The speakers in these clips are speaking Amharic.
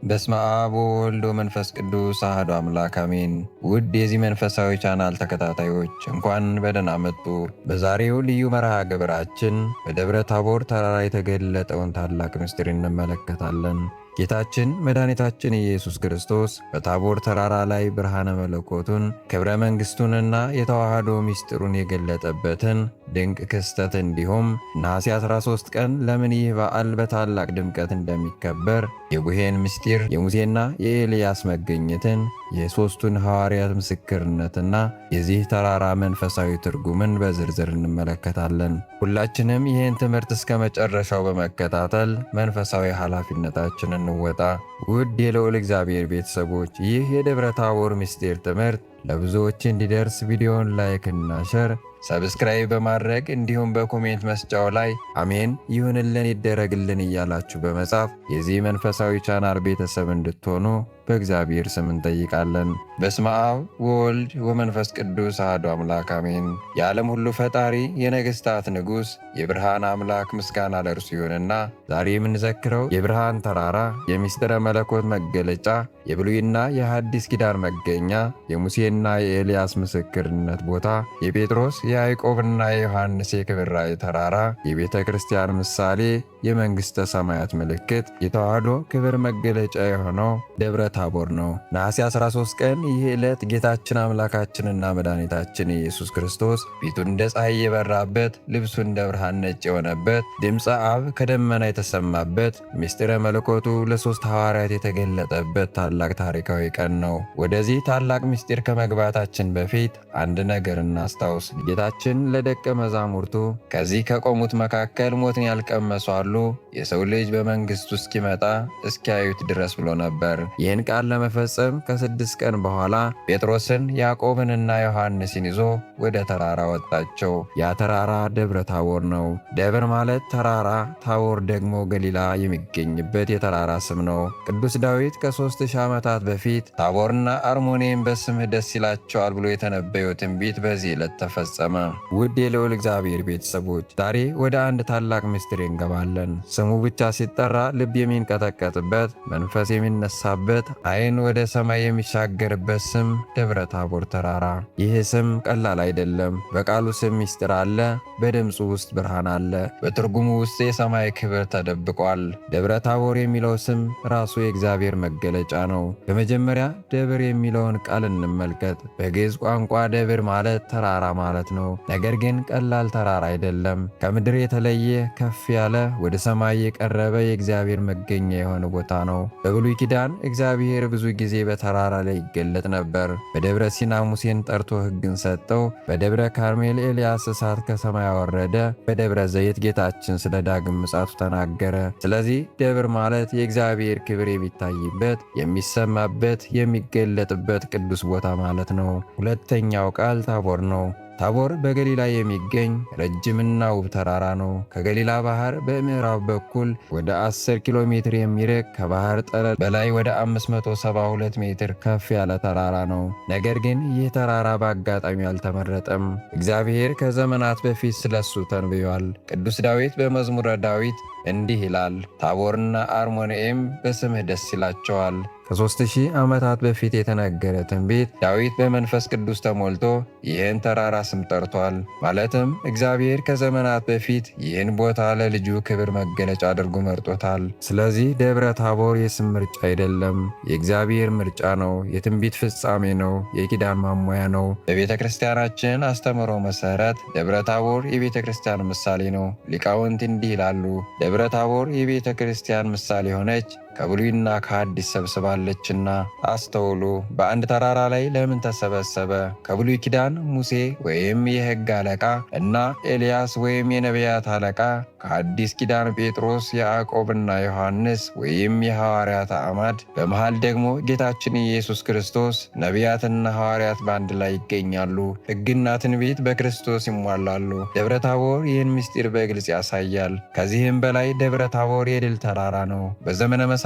በስመ አብ ወወልድ ወመንፈስ ቅዱስ አሐዱ አምላክ አሜን። ውድ የዚህ መንፈሳዊ ቻናል ተከታታዮች እንኳን በደህና መጡ። በዛሬው ልዩ መርሃ ግብራችን በደብረ ታቦር ተራራ የተገለጠውን ታላቅ ምስጢር እንመለከታለን። ጌታችን መድኃኒታችን ኢየሱስ ክርስቶስ በታቦር ተራራ ላይ ብርሃነ መለኮቱን ክብረ መንግሥቱንና የተዋህዶ ምስጢሩን የገለጠበትን ድንቅ ክስተት እንዲሁም ነሐሴ 13 ቀን ለምን ይህ በዓል በታላቅ ድምቀት እንደሚከበር የቡሄን ምስጢር፣ የሙሴና የኤልያስ መገኘትን፣ የሦስቱን ሐዋርያት ምስክርነትና የዚህ ተራራ መንፈሳዊ ትርጉምን በዝርዝር እንመለከታለን። ሁላችንም ይህን ትምህርት እስከ መጨረሻው በመከታተል መንፈሳዊ ኃላፊነታችንን እንወጣ። ውድ የልዑል እግዚአብሔር ቤተሰቦች ይህ የደብረ ታቦር ምስጢር ትምህርት ለብዙዎች እንዲደርስ ቪዲዮን ላይክ እና ሸር ሰብስክራይብ በማድረግ እንዲሁም በኮሜንት መስጫው ላይ አሜን ይሁንልን ይደረግልን እያላችሁ በመጻፍ የዚህ መንፈሳዊ ቻናል ቤተሰብ እንድትሆኑ በእግዚአብሔር ስም እንጠይቃለን። በስመ አብ ወወልድ ወመንፈስ ቅዱስ አሐዱ አምላክ አሜን። የዓለም ሁሉ ፈጣሪ የነገሥታት ንጉሥ የብርሃን አምላክ ምስጋና ለእርሱ ይሁንና ዛሬ የምንዘክረው የብርሃን ተራራ የምስጢረ መለኮት መገለጫ፣ የብሉይና የሐዲስ ኪዳን መገኛ፣ የሙሴና የኤልያስ ምስክርነት ቦታ፣ የጴጥሮስ የያዕቆብና የዮሐንስ የክብር ራእይ ተራራ፣ የቤተ ክርስቲያን ምሳሌ፣ የመንግሥተ ሰማያት ምልክት፣ የተዋህዶ ክብር መገለጫ የሆነው ደብረ ታቦር ነው። ነሐሴ 13 ቀን ይህ ዕለት ጌታችን አምላካችንና መድኃኒታችን ኢየሱስ ክርስቶስ ፊቱ እንደ ፀሐይ የበራበት፣ ልብሱ እንደ ብርሃን ነጭ የሆነበት፣ ድምፀ አብ ከደመና የተሰማበት፣ ምስጢረ መለኮቱ ለሦስት ሐዋርያት የተገለጠበት ታላቅ ታሪካዊ ቀን ነው። ወደዚህ ታላቅ ምስጢር ከመግባታችን በፊት አንድ ነገር እናስታውስ። ጌታችን ለደቀ መዛሙርቱ ከዚህ ከቆሙት መካከል ሞትን ያልቀመሱ አሉ፣ የሰው ልጅ በመንግሥቱ እስኪመጣ እስኪያዩት ድረስ ብሎ ነበር። ይህን ቃል ለመፈጸም ከ6 ቀን በኋላ ጴጥሮስን ያዕቆብንና ዮሐንስን ይዞ ወደ ተራራ ወጣቸው። ያ ተራራ ደብረ ታቦር ነው። ደብር ማለት ተራራ፣ ታቦር ደግሞ ገሊላ የሚገኝበት የተራራ ስም ነው። ቅዱስ ዳዊት ከ3000 ዓመታት በፊት ታቦርና አርሞኔም በስምህ ደስ ይላቸዋል ብሎ የተነበየው ትንቢት በዚህ ዕለት ተፈጸመ። ውድ የልዑል እግዚአብሔር ቤተሰቦች ዛሬ ወደ አንድ ታላቅ ምስጢር እንገባለን። ስሙ ብቻ ሲጠራ ልብ የሚንቀጠቀጥበት፣ መንፈስ የሚነሳበት፣ ዓይን ወደ ሰማይ የሚሻገርበት ስም ደብረ ታቦር ተራራ። ይህ ስም ቀላል አይደለም። በቃሉ ስም ምስጢር አለ፣ በድምፁ ውስጥ ብርሃን አለ፣ በትርጉሙ ውስጥ የሰማይ ክብር ተደብቋል። ደብረ ታቦር የሚለው ስም ራሱ የእግዚአብሔር መገለጫ ነው። በመጀመሪያ ደብር የሚለውን ቃል እንመልከት። በግዕዝ ቋንቋ ደብር ማለት ተራራ ማለት ነው። ነገር ግን ቀላል ተራራ አይደለም። ከምድር የተለየ ከፍ ያለ ወደ ሰማይ የቀረበ የእግዚአብሔር መገኛ የሆነ ቦታ ነው። በብሉይ ኪዳን እግዚአብሔር ብዙ ጊዜ በተራራ ላይ ይገለጥ ነበር። በደብረ ሲና ሙሴን ጠርቶ ሕግን ሰጠው። በደብረ ካርሜል ኤልያስ እሳት ከሰማይ አወረደ። በደብረ ዘይት ጌታችን ስለ ዳግም ምጽአቱ ተናገረ። ስለዚህ ደብር ማለት የእግዚአብሔር ክብር የሚታይበት፣ የሚሰማበት፣ የሚገለጥበት ቅዱስ ቦታ ማለት ነው። ሁለተኛው ቃል ታቦር ነው። ታቦር በገሊላ የሚገኝ ረጅምና ውብ ተራራ ነው። ከገሊላ ባህር በምዕራብ በኩል ወደ 10 ኪሎ ሜትር የሚርቅ ከባህር ጠለል በላይ ወደ 572 ሜትር ከፍ ያለ ተራራ ነው። ነገር ግን ይህ ተራራ በአጋጣሚ አልተመረጠም። እግዚአብሔር ከዘመናት በፊት ስለሱ ተንብዮአል። ቅዱስ ዳዊት በመዝሙረ ዳዊት እንዲህ ይላል፣ ታቦርና አርሞንዔም በስምህ ደስ ይላቸዋል። ከ3000 ዓመታት በፊት የተነገረ ትንቢት ዳዊት በመንፈስ ቅዱስ ተሞልቶ ይህን ተራራ ስም ጠርቷል። ማለትም እግዚአብሔር ከዘመናት በፊት ይህን ቦታ ለልጁ ክብር መገለጫ አድርጎ መርጦታል። ስለዚህ ደብረ ታቦር የስም ምርጫ አይደለም፣ የእግዚአብሔር ምርጫ ነው። የትንቢት ፍጻሜ ነው። የኪዳን ማሟያ ነው። በቤተ ክርስቲያናችን አስተምህሮ መሰረት ደብረ ታቦር የቤተ ክርስቲያን ምሳሌ ነው። ሊቃውንት እንዲህ ይላሉ፣ ደብረ ታቦር የቤተ ክርስቲያን ምሳሌ ሆነች፣ ከብሉይና ከሐዲስ ሰብስባለችና። አስተውሉ። በአንድ ተራራ ላይ ለምን ተሰበሰበ? ከብሉይ ኪዳን ሙሴ ወይም የሕግ አለቃ እና ኤልያስ ወይም የነቢያት አለቃ፣ ከሐዲስ ኪዳን ጴጥሮስ፣ ያዕቆብና ዮሐንስ ወይም የሐዋርያት አዕማድ፣ በመሃል ደግሞ ጌታችን ኢየሱስ ክርስቶስ። ነቢያትና ሐዋርያት በአንድ ላይ ይገኛሉ። ሕግና ትንቢት በክርስቶስ ይሟላሉ። ደብረ ታቦር ይህን ምስጢር በግልጽ ያሳያል። ከዚህም በላይ ደብረ ታቦር የድል ተራራ ነው። በዘመነ መሳፍንት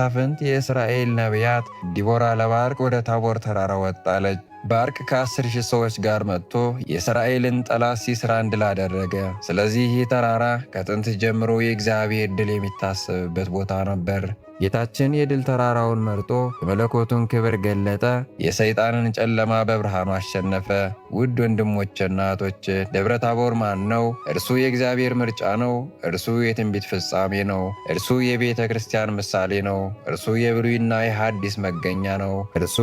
የእስራኤል ነቢያት ዲቦራ ለባርቅ ወደ ታቦር ተራራ ወጣለች። ባርቅ ከ10,000 ሰዎች ጋር መጥቶ የእስራኤልን ጠላት ሲስራን ድል አደረገ። ስለዚህ ይህ ተራራ ከጥንት ጀምሮ የእግዚአብሔር ድል የሚታሰብበት ቦታ ነበር። ጌታችን የድል ተራራውን መርጦ የመለኮቱን ክብር ገለጠ፣ የሰይጣንን ጨለማ በብርሃኑ አሸነፈ። ውድ ወንድሞችና እህቶች ደብረ ታቦር ማን ነው? እርሱ የእግዚአብሔር ምርጫ ነው። እርሱ የትንቢት ፍጻሜ ነው። እርሱ የቤተ ክርስቲያን ምሳሌ ነው። እርሱ የብሉይና የሐዲስ መገኛ ነው። እርሱ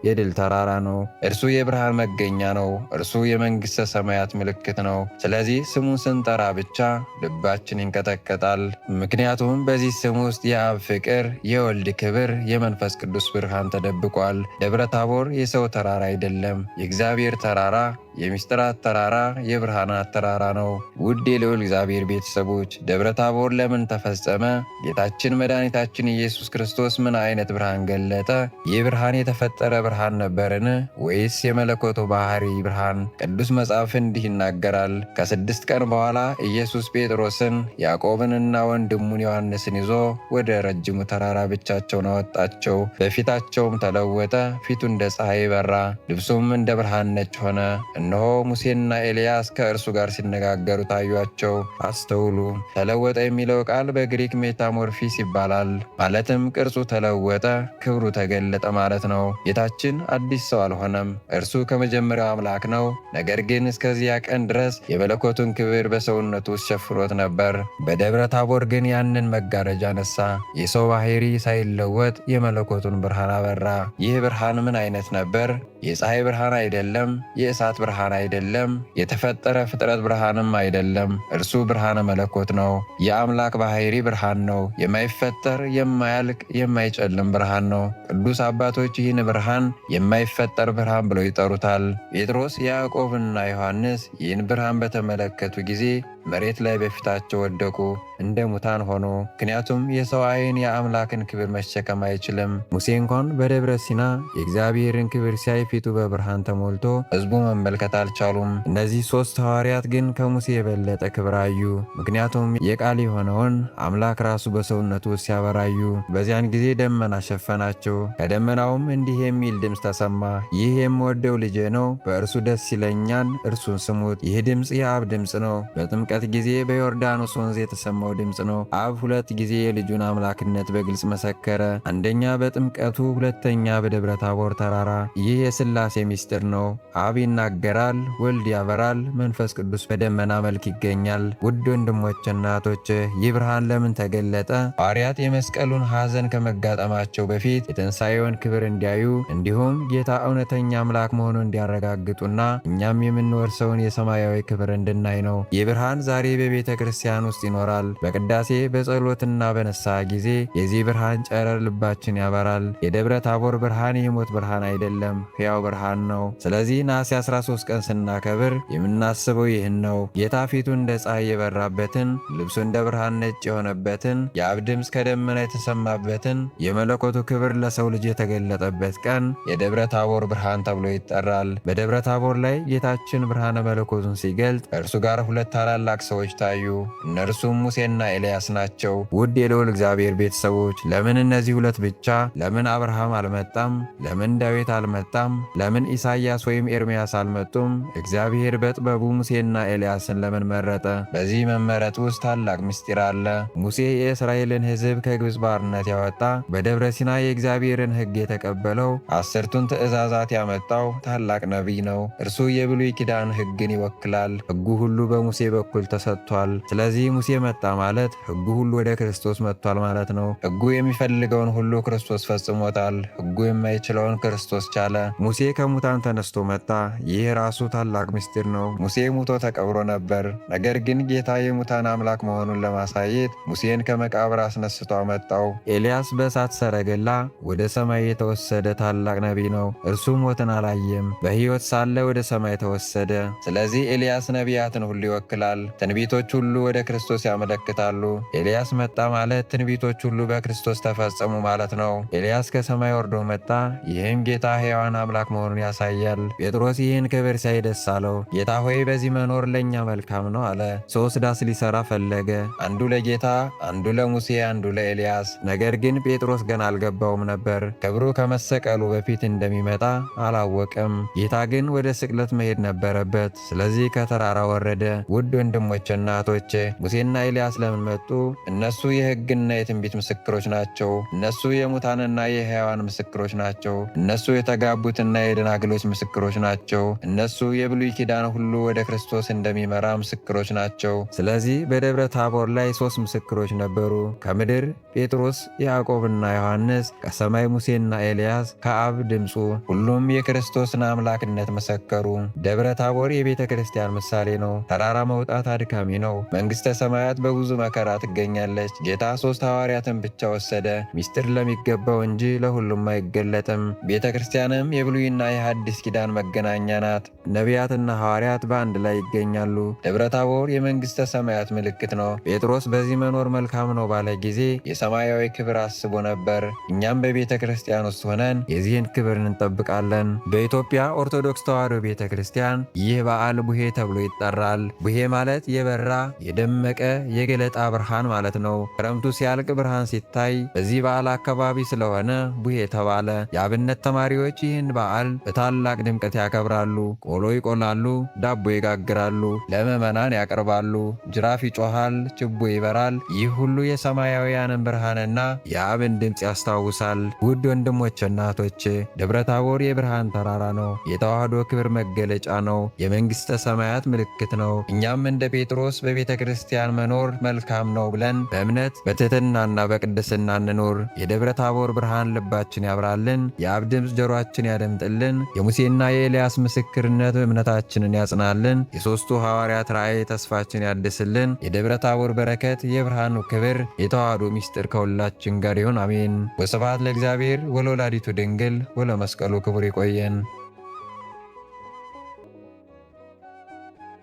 የድል ተራራ ነው። እርሱ የብርሃን መገኛ ነው። እርሱ የመንግሥተ ሰማያት ምልክት ነው። ስለዚህ ስሙን ስንጠራ ብቻ ልባችን ይንቀጠቀጣል። ምክንያቱም በዚህ ስም ውስጥ የአብ ፍቅር፣ የወልድ ክብር፣ የመንፈስ ቅዱስ ብርሃን ተደብቋል። ደብረ ታቦር የሰው ተራራ አይደለም፣ የእግዚአብሔር ተራራ፣ የሚስጥራት ተራራ፣ የብርሃናት ተራራ ነው። ውድ የልዑል እግዚአብሔር ቤተሰቦች ደብረ ታቦር ለምን ተፈጸመ? ጌታችን መድኃኒታችን ኢየሱስ ክርስቶስ ምን አይነት ብርሃን ገለጠ? ይህ ብርሃን የተፈጠረ ብርሃን ነበርን ወይስ የመለኮቱ ባህሪ ብርሃን? ቅዱስ መጽሐፍ እንዲህ ይናገራል። ከ6 ቀን በኋላ ኢየሱስ ጴጥሮስን ያዕቆብንና ወንድሙን ዮሐንስን ይዞ ወደ ረጅሙ ተራራ ብቻቸውን አወጣቸው። በፊታቸውም ተለወጠ። ፊቱ እንደ ፀሐይ በራ፣ ልብሱም እንደ ብርሃን ነጭ ሆነ። እነሆ ሙሴና ኤልያስ ከእርሱ ጋር ሲነጋገሩ ታዩአቸው። አስተውሉ። ተለወጠ የሚለው ቃል በግሪክ ሜታሞርፊስ ይባላል። ማለትም ቅርጹ ተለወጠ፣ ክብሩ ተገለጠ ማለት ነው። ጌታችን አዲስ ሰው አልሆነም። እርሱ ከመጀመሪያው አምላክ ነው። ነገር ግን እስከዚያ ቀን ድረስ የመለኮቱን ክብር በሰውነቱ ውስጥ ሸፍኖት ነበር። በደብረ ታቦር ግን ያንን መጋረጃ ነሳ። የሰው ባህሪ ሳይለወጥ የመለኮቱን ብርሃን አበራ። ይህ ብርሃን ምን አይነት ነበር? የፀሐይ ብርሃን አይደለም፣ የእሳት ብርሃን አይደለም፣ የተፈጠረ ፍጥረት ብርሃንም አይደለም። እርሱ ብርሃነ መለኮት ነው። የአምላክ ባህሪ ብርሃን ነው። የማይፈጠር የማያልቅ የማይጨልም ብርሃን ነው። ቅዱስ አባቶች ይህን ብርሃን የማይፈጠር ብርሃን ብለው ይጠሩታል። ጴጥሮስ፣ ያዕቆብና ዮሐንስ ይህን ብርሃን በተመለከቱ ጊዜ መሬት ላይ በፊታቸው ወደቁ፣ እንደ ሙታን ሆኑ። ምክንያቱም የሰው ዓይን የአምላክን ክብር መሸከም አይችልም። ሙሴ እንኳን በደብረ ሲና የእግዚአብሔርን ክብር ሲያይ ፊቱ በብርሃን ተሞልቶ ሕዝቡ መመልከት አልቻሉም። እነዚህ 3 ሐዋርያት ግን ከሙሴ የበለጠ ክብር አዩ። ምክንያቱም የቃል የሆነውን አምላክ ራሱ በሰውነቱ ሲያበራዩ። በዚያን ጊዜ ደመና ሸፈናቸው። ከደመናውም እንዲህ የሚል ድምፅ ተሰማ፣ ይህ የምወደው ልጄ ነው፣ በእርሱ ደስ ይለኛል፣ እርሱን ስሙት። ይህ ድምፅ የአብ ድምፅ ነው። በጥምቀት ጊዜ በዮርዳኖስ ወንዝ የተሰማው ድምፅ ነው። አብ 2 ጊዜ የልጁን አምላክነት በግልጽ መሰከረ። አንደኛ በጥምቀቱ፣ ሁለተኛ በደብረ ታቦር ተራራ። ይህ የሥላሴ ምስጢር ነው። አብ ይናገራል፣ ወልድ ያበራል፣ መንፈስ ቅዱስ በደመና መልክ ይገኛል። ውድ ወንድሞችና እህቶች ይህ ብርሃን ለምን ተገለጠ? ሐዋርያት የመስቀሉን ሐዘን ከመጋጠማቸው በፊት የትንሣኤውን ክብር እንዲያዩ እንዲሁም ጌታ እውነተኛ አምላክ መሆኑን እንዲያረጋግጡና እኛም የምንወርሰውን የሰማያዊ ክብር እንድናይ ነው። ይህ ብርሃን ዛሬ በቤተ ክርስቲያን ውስጥ ይኖራል። በቅዳሴ በጸሎትና በንስሐ ጊዜ የዚህ ብርሃን ጨረር ልባችን ያበራል። የደብረ ታቦር ብርሃን የሞት ብርሃን አይደለም፣ ሕያው ብርሃን ነው። ስለዚህ ነሐሴ 13 ቀን ስናከብር የምናስበው ይህን ነው። ጌታ ፊቱ እንደ ፀሐይ የበራበትን፣ ልብሱ እንደ ብርሃን ነጭ የሆነበትን፣ የአብ ድምፅ ከደመና የተሰማበትን፣ የመለኮቱ ክብር ለሰው ልጅ የተገለጠበት ቀን የደብረ ታቦር ብርሃን ተብሎ ይጠራል። በደብረ ታቦር ላይ ጌታችን ብርሃነ መለኮቱን ሲገልጥ ከእርሱ ጋር 2 ታላላቅ ሰዎች ታዩ። እነርሱም ሙሴና ኤልያስ ናቸው። ውድ የልዑል እግዚአብሔር ቤተሰቦች ለምን እነዚህ 2 ብቻ? ለምን አብርሃም አልመጣም? ለምን ዳዊት አልመጣም? ለምን ኢሳይያስ ወይም ኤርምያስ አልመጡም? እግዚአብሔር በጥበቡ ሙሴና ኤልያስን ለምን መረጠ? በዚህ መመረጥ ውስጥ ታላቅ ምስጢር አለ። ሙሴ የእስራኤልን ሕዝብ ከግብፅ ባርነት ያወጣ፣ በደብረ ሲና የእግዚአብሔርን ሕግ የተቀበለው፣ 10ቱን ትእዛዛት ያመጣው ታላቅ ነቢይ ነው። እርሱ የብሉይ ኪዳን ሕግን ይወክላል። ሕጉ ሁሉ በሙሴ በኩል ተሰጥቷል። ስለዚህ ሙሴ መጣ ማለት ሕጉ ሁሉ ወደ ክርስቶስ መጥቷል ማለት ነው። ሕጉ የሚፈልገውን ሁሉ ክርስቶስ ፈጽሞታል። ሕጉ የማይችለውን ክርስቶስ ቻለ። ሙሴ ከሙታን ተነስቶ መጣ። ይህ ራሱ ታላቅ ምስጢር ነው። ሙሴ ሙቶ ተቀብሮ ነበር። ነገር ግን ጌታ የሙታን አምላክ መሆኑን ለማሳየት ሙሴን ከመቃብር አስነስቶ አመጣው። ኤልያስ በእሳት ሰረገላ ወደ ሰማይ የተወሰደ ታላቅ ነቢይ ነው። እርሱ ሞትን አላየም። በሕይወት ሳለ ወደ ሰማይ ተወሰደ። ስለዚህ ኤልያስ ነቢያትን ሁሉ ይወክላል። ትንቢቶች ሁሉ ወደ ክርስቶስ ያመለክታሉ። ኤልያስ መጣ ማለት ትንቢቶች ሁሉ በክርስቶስ ተፈጸሙ ማለት ነው። ኤልያስ ከሰማይ ወርዶ መጣ። ይህም ጌታ ሕያዋን አምላክ መሆኑን ያሳያል። ጴጥሮስ ይህን ክብር ሲያይ ደስ አለው። ጌታ ሆይ በዚህ መኖር ለእኛ መልካም ነው አለ። 3 ዳስ ሊሰራ ፈለገ። አንዱ ለጌታ፣ አንዱ ለሙሴ፣ አንዱ ለኤልያስ። ነገር ግን ጴጥሮስ ገና አልገባውም ነበር። ክብሩ ከመሰቀሉ በፊት እንደሚመጣ አላወቀም። ጌታ ግን ወደ ስቅለት መሄድ ነበረበት። ስለዚህ ከተራራ ወረደ። ውድ ወንድሞችና እህቶቼ ሙሴና ኤልያስ ለምን መጡ? እነሱ የሕግና የትንቢት ምስክሮች ናቸው። እነሱ የሙታንና የሕያዋን ምስክሮች ናቸው። እነሱ የተጋቡትና የደናግሎች ምስክሮች ናቸው። እነሱ የብሉይ ኪዳን ሁሉ ወደ ክርስቶስ እንደሚመራ ምስክሮች ናቸው። ስለዚህ በደብረ ታቦር ላይ 3 ምስክሮች ነበሩ። ከምድር ጴጥሮስ፣ ያዕቆብና ዮሐንስ፣ ከሰማይ ሙሴና ኤልያስ፣ ከአብ ድምፁ። ሁሉም የክርስቶስን አምላክነት መሰከሩ። ደብረ ታቦር የቤተ ክርስቲያን ምሳሌ ነው። ተራራ መውጣት አድካሚ ነው። መንግሥተ ሰማያት በብዙ መከራ ትገኛለች። ጌታ 3 ሐዋርያትን ብቻ ወሰደ። ምስጢር ለሚገባው እንጂ ለሁሉም አይገለጥም። ቤተ ክርስቲያንም የብሉይና የሐዲስ ኪዳን መገናኛ ናት። ነቢያትና ሐዋርያት በአንድ ላይ ይገኛሉ። ደብረ ታቦር የመንግሥተ ሰማያት ምልክት ነው። ጴጥሮስ በዚህ መኖር መልካም ነው ባለ ጊዜ የሰማያዊ ክብር አስቦ ነበር። እኛም በቤተ ክርስቲያን ውስጥ ሆነን የዚህን ክብር እንጠብቃለን። በኢትዮጵያ ኦርቶዶክስ ተዋሕዶ ቤተ ክርስቲያን ይህ በዓል ቡሄ ተብሎ ይጠራል። ቡሄ ማለት የበራ የደመቀ የገለጣ ብርሃን ማለት ነው። ክረምቱ ሲያልቅ ብርሃን ሲታይ በዚህ በዓል አካባቢ ስለሆነ ቡሄ ተባለ። የአብነት ተማሪዎች ይህን በዓል በታላቅ ድምቀት ያከብራሉ። ቆሎ ይቆላሉ፣ ዳቦ ይጋግራሉ፣ ለምዕመናን ያቀርባሉ። ጅራፍ ይጮሃል፣ ችቦ ይበራል። ይህ ሁሉ የሰማያውያንን ብርሃንና የአብን ድምፅ ያስታውሳል። ውድ ወንድሞችና እህቶቼ ደብረ ታቦር የብርሃን ተራራ ነው። የተዋህዶ ክብር መገለጫ ነው። የመንግሥተ ሰማያት ምልክት ነው። እኛም እንደ ጴጥሮስ በቤተ ክርስቲያን መኖር መልካም ነው ብለን በእምነት በትሕትናና በቅድስና እንኖር። የደብረ ታቦር ብርሃን ልባችን ያብራልን። የአብ ድምፅ ጆሮአችን ያደምጥልን። የሙሴና የኤልያስ ምስክርነት እምነታችንን ያጽናልን። የሦስቱ ሐዋርያት ራእይ ተስፋችን ያድስልን። የደብረ ታቦር በረከት፣ የብርሃኑ ክብር፣ የተዋህዶ ምስጢር ከሁላችን ጋር ይሁን፣ አሜን። ወስብሐት ለእግዚአብሔር ወለወላዲቱ ድንግል ወለመስቀሉ ክቡር። ይቆየን።